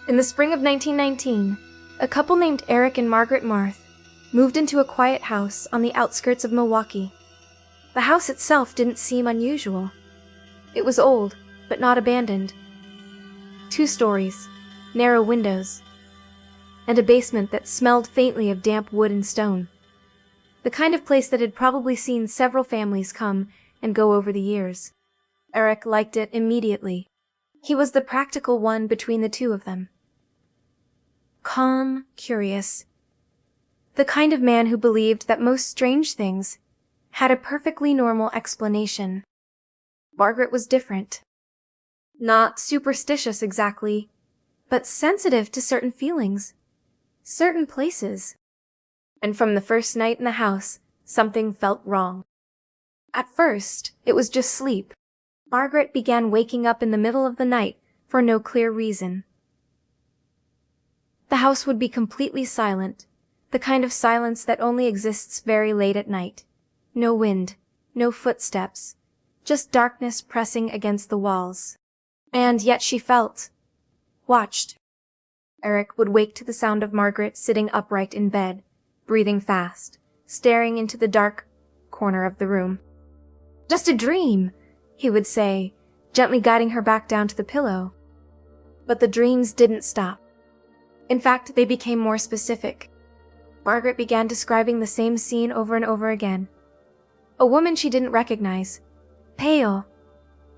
In the spring of 1919, a couple named Eric and Margaret Marth moved into a quiet house on the outskirts of Milwaukee. The house itself didn't seem unusual. It was old, but not abandoned. 2 stories, narrow windows, and a basement that smelled faintly of damp wood and stone. The kind of place that had probably seen several families come and go over the years. Eric liked it immediately. He was the practical one between the two of them. Calm, curious. The kind of man who believed that most strange things had a perfectly normal explanation. Margaret was different. Not superstitious exactly, but sensitive to certain feelings, certain places. And from the first night in the house, something felt wrong. At first, it was just sleep. Margaret began waking up in the middle of the night for no clear reason. The house would be completely silent, the kind of silence that only exists very late at night. No wind, no footsteps, just darkness pressing against the walls. And yet she felt, watched. Eric would wake to the sound of Margaret sitting upright in bed, breathing fast, staring into the dark corner of the room. "Just a dream," he would say, gently guiding her back down to the pillow. But the dreams didn't stop. In fact, they became more specific. Margaret began describing the same scene over and over again. A woman she didn't recognize, pale,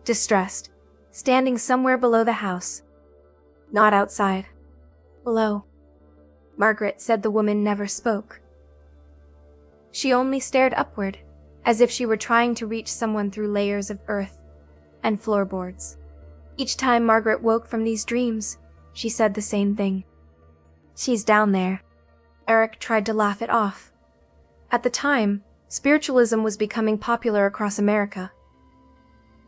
distressed, standing somewhere below the house. Not outside. Below. Margaret said the woman never spoke. She only stared upward, as if she were trying to reach someone through layers of earth and floorboards. Each time Margaret woke from these dreams, she said the same thing. "She's down there." Eric tried to laugh it off. At the time, spiritualism was becoming popular across America.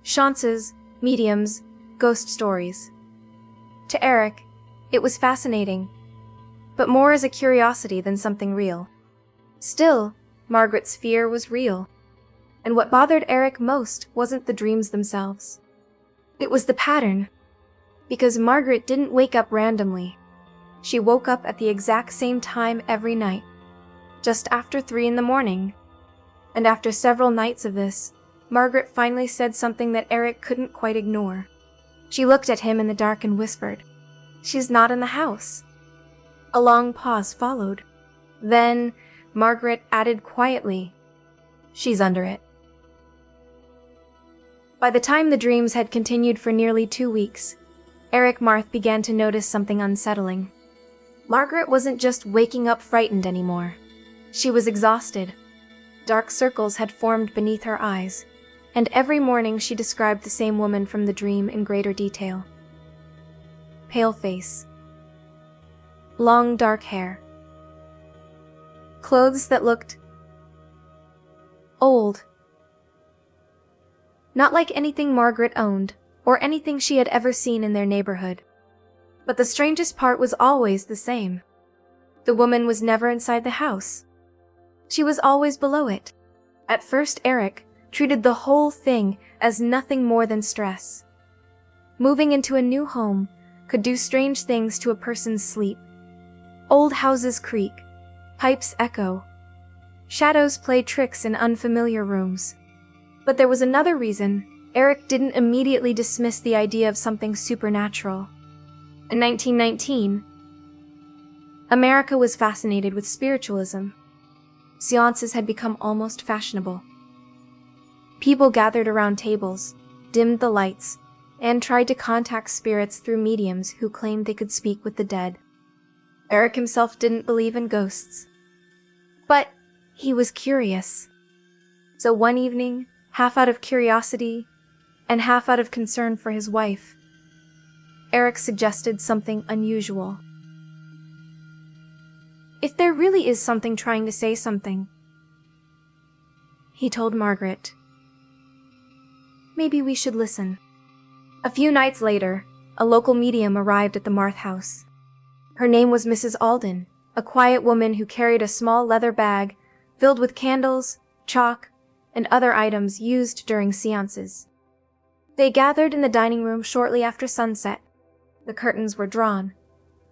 Seances, mediums, ghost stories. To Eric, it was fascinating, but more as a curiosity than something real. Still, Margaret's fear was real, and what bothered Eric most wasn't the dreams themselves. It was the pattern, because Margaret didn't wake up randomly. She woke up at the exact same time every night, just after 3 in the morning. And after several nights of this, Margaret finally said something that Eric couldn't quite ignore. She looked at him in the dark and whispered, "She's not in the house." A long pause followed. Then Margaret added quietly, "She's under it." By the time the dreams had continued for nearly 2 weeks, Eric Marth began to notice something unsettling. Margaret wasn't just waking up frightened anymore. She was exhausted. Dark circles had formed beneath her eyes, and every morning she described the same woman from the dream in greater detail. Pale face. Long dark hair. Clothes that looked old. Not like anything Margaret owned, or anything she had ever seen in their neighborhood. But the strangest part was always the same. The woman was never inside the house. She was always below it. At first, Eric treated the whole thing as nothing more than stress. Moving into a new home could do strange things to a person's sleep. Old houses creak, pipes echo, shadows play tricks in unfamiliar rooms. But there was another reason Eric didn't immediately dismiss the idea of something supernatural. In 1919, America was fascinated with spiritualism. Seances had become almost fashionable. People gathered around tables, dimmed the lights, and tried to contact spirits through mediums who claimed they could speak with the dead. Eric himself didn't believe in ghosts, but he was curious. So one evening, half out of curiosity and half out of concern for his wife, Eric suggested something unusual. "If there really is something trying to say something," he told Margaret, "maybe we should listen." A few nights later, a local medium arrived at the Marth house. Her name was Mrs. Alden, a quiet woman who carried a small leather bag filled with candles, chalk, and other items used during seances. They gathered in the dining room shortly after sunset. The curtains were drawn,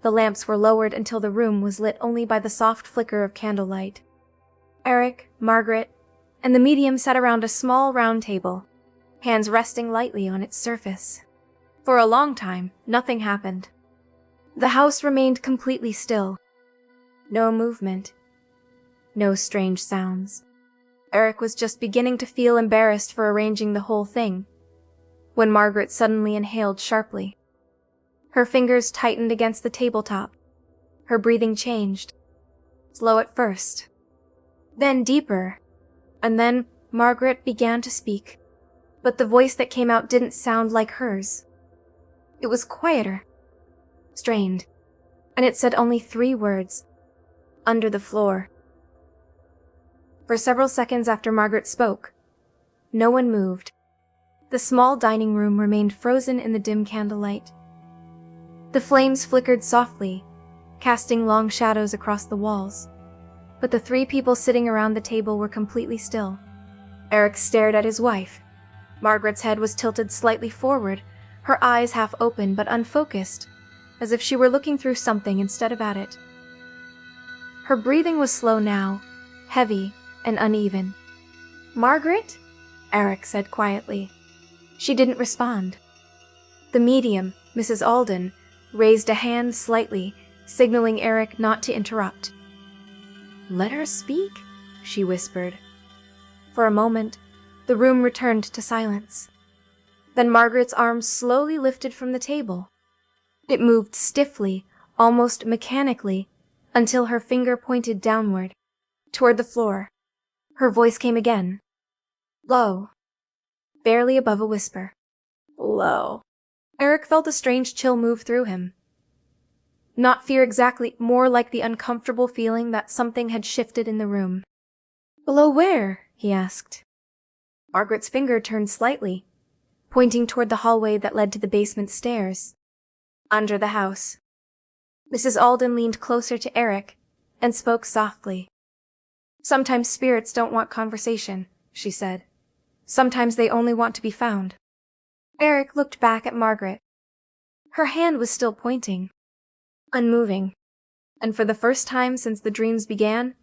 The lamps were lowered until the room was lit only by the soft flicker of candlelight. Eric, Margaret, and the medium sat around a small round table, hands resting lightly on its surface. For a long time, nothing happened. The house remained completely still. No movement. No strange sounds. Eric was just beginning to feel embarrassed for arranging the whole thing, when Margaret suddenly inhaled sharply. Her fingers tightened against the tabletop. Her breathing changed. Slow at first, then deeper, and then Margaret began to speak. But the voice that came out didn't sound like hers. It was quieter, strained, and it said only 3 words: under the floor. For several seconds after Margaret spoke, no one moved. The small dining room remained frozen in the dim candlelight. The flames flickered softly, casting long shadows across the walls, but the 3 people sitting around the table were completely still. Eric stared at his wife. Margaret's head was tilted slightly forward, her eyes half open but unfocused, as if she were looking through something instead of at it. Her breathing was slow now, heavy and uneven. "Margaret?" Eric said quietly. She didn't respond. The medium, Mrs. Alden, raised a hand slightly, signaling Eric not to interrupt. "Let her speak," she whispered. For a moment, the room returned to silence. Then Margaret's arm slowly lifted from the table. It moved stiffly, almost mechanically, until her finger pointed downward, toward the floor. Her voice came again, low, barely above a whisper. Low. Eric felt a strange chill move through him. Not fear exactly, more like the uncomfortable feeling that something had shifted in the room. "Below where?" he asked. Margaret's finger turned slightly, pointing toward the hallway that led to the basement stairs. "Under the house." Mrs. Alden leaned closer to Eric and spoke softly. "Sometimes spirits don't want conversation," she said. "Sometimes they only want to be found." Eric looked back at Margaret. Her hand was still pointing, unmoving, and for the first time since the dreams began,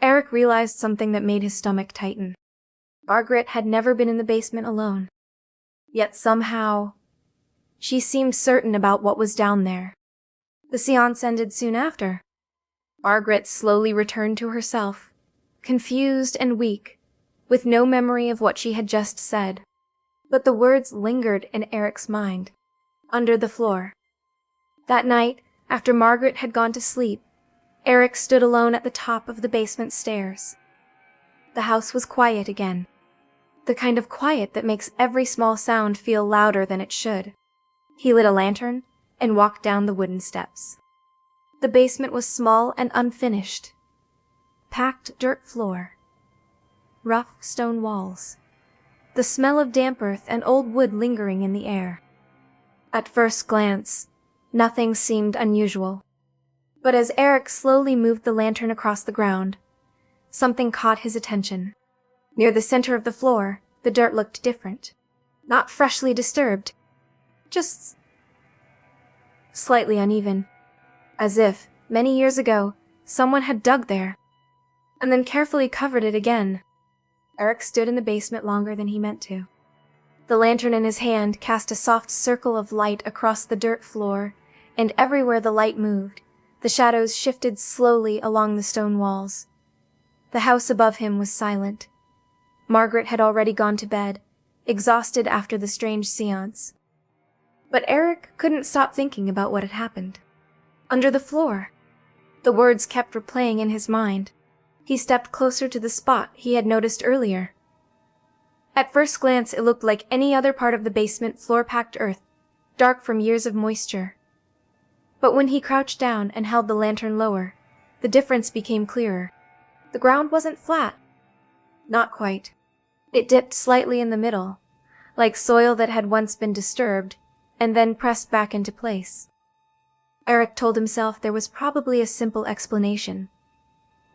Eric realized something that made his stomach tighten. Margaret had never been in the basement alone. Yet somehow, she seemed certain about what was down there. The seance ended soon after. Margaret slowly returned to herself, confused and weak, with no memory of what she had just said. But the words lingered in Eric's mind. Under the floor. That night, after Margaret had gone to sleep, Eric stood alone at the top of the basement stairs. The house was quiet again. The kind of quiet that makes every small sound feel louder than it should. He lit a lantern and walked down the wooden steps. The basement was small and unfinished. Packed dirt floor. Rough stone walls. The smell of damp earth and old wood lingering in the air. At first glance, nothing seemed unusual. But as Eric slowly moved the lantern across the ground, something caught his attention. Near the center of the floor, the dirt looked different. Not freshly disturbed, just slightly uneven. As if, many years ago, someone had dug there, and then carefully covered it again. Eric stood in the basement longer than he meant to. The lantern in his hand cast a soft circle of light across the dirt floor, and everywhere the light moved, the shadows shifted slowly along the stone walls. The house above him was silent. Margaret had already gone to bed, exhausted after the strange seance. But Eric couldn't stop thinking about what had happened. Under the floor. The words kept replaying in his mind. He stepped closer to the spot he had noticed earlier. At first glance, it looked like any other part of the basement floor-packed earth, dark from years of moisture. But when he crouched down and held the lantern lower, the difference became clearer. The ground wasn't flat. Not quite. It dipped slightly in the middle, like soil that had once been disturbed and then pressed back into place. Eric told himself there was probably a simple explanation.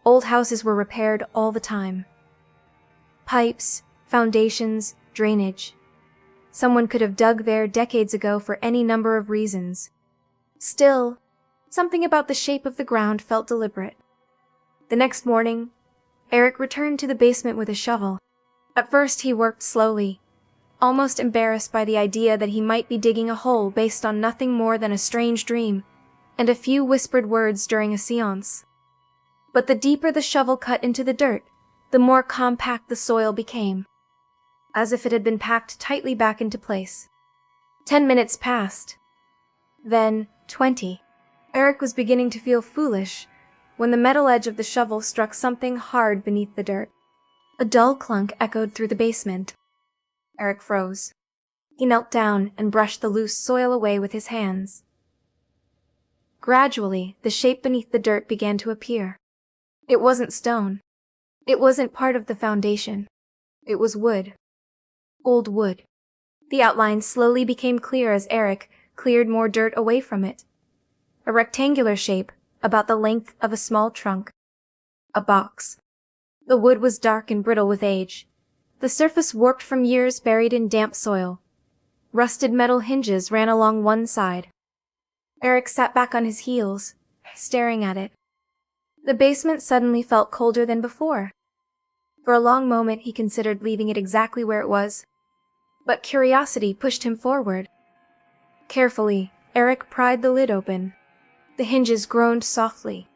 Old houses were repaired all the time. Pipes, foundations, drainage. Someone could have dug there decades ago for any number of reasons. Still, Something about the shape of the ground felt deliberate. The next morning, Eric returned to the basement with a shovel. At first he worked slowly, almost embarrassed by the idea that he might be digging a hole based on nothing more than a strange dream and a few whispered words during a seance. But the deeper the shovel cut into the dirt, the more compact the soil became, as if it had been packed tightly back into place. 10 minutes passed. Then 20. Eric was beginning to feel foolish when the metal edge of the shovel struck something hard beneath the dirt. A dull clunk echoed through the basement. Eric froze. He knelt down and brushed the loose soil away with his hands. Gradually, the shape beneath the dirt began to appear. It wasn't stone. It wasn't part of the foundation. It was wood. Old wood. The outline slowly became clear as Eric cleared more dirt away from it. A rectangular shape, about the length of a small trunk. A box. The wood was dark and brittle with age. The surface warped from years buried in damp soil. Rusted metal hinges ran along one side. Eric sat back on his heels, staring at it. The basement suddenly felt colder than before. For a long moment he considered leaving it exactly where it was, but curiosity pushed him forward. Carefully, Eric pried the lid open. The hinges groaned softly,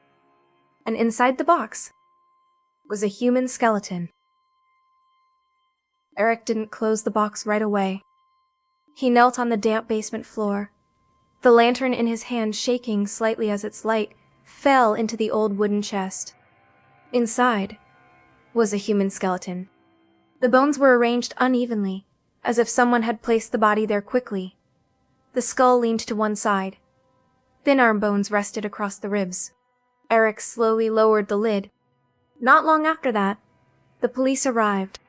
and inside the box was a human skeleton. Eric didn't close the box right away. He knelt on the damp basement floor, the lantern in his hand shaking slightly as its light fell into the old wooden chest. Inside was a human skeleton. The bones were arranged unevenly, as if someone had placed the body there quickly. The skull leaned to one side. Thin arm bones rested across the ribs. Eric slowly lowered the lid. Not long after that, the police arrived.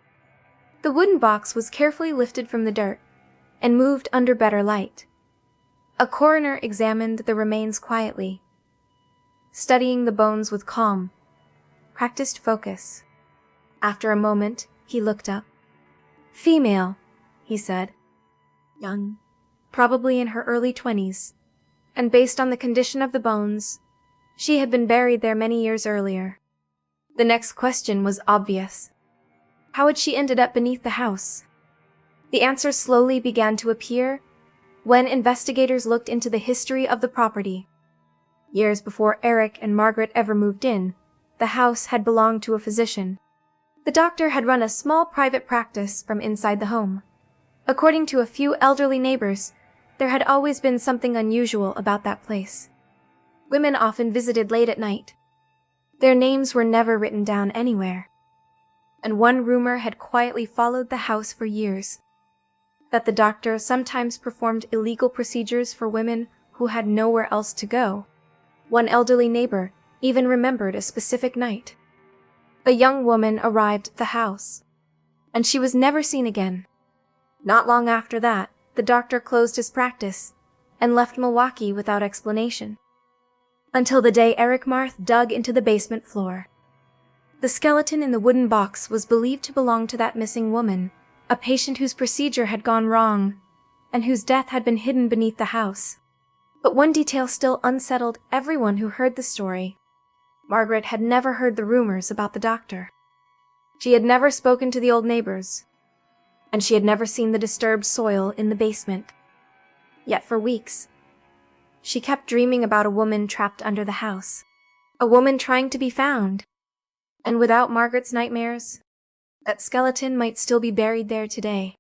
The wooden box was carefully lifted from the dirt and moved under better light. A coroner examined the remains quietly, studying the bones with calm, practiced focus. After a moment, he looked up. "Female," he said. "Young, probably in her early 20s, and based on the condition of the bones, she had been buried there many years earlier." The next question was obvious. How had she ended up beneath the house? The answer slowly began to appear when investigators looked into the history of the property. Years before Eric and Margaret ever moved in, the house had belonged to a physician. The doctor had run a small private practice from inside the home. According to a few elderly neighbors, there had always been something unusual about that place. Women often visited late at night. Their names were never written down anywhere. And one rumor had quietly followed the house for years, that the doctor sometimes performed illegal procedures for women who had nowhere else to go. One elderly neighbor even remembered a specific night. A young woman arrived at the house, and she was never seen again. Not long after that, the doctor closed his practice and left Milwaukee without explanation. Until the day Margaret Marth dug into the basement floor. The skeleton in the wooden box was believed to belong to that missing woman, a patient whose procedure had gone wrong, and whose death had been hidden beneath the house. But one detail still unsettled everyone who heard the story. Margaret had never heard the rumors about the doctor. She had never spoken to the old neighbors, and she had never seen the disturbed soil in the basement. Yet for weeks, she kept dreaming about a woman trapped under the house, a woman trying to be found. And without Margaret's nightmares, that skeleton might still be buried there today.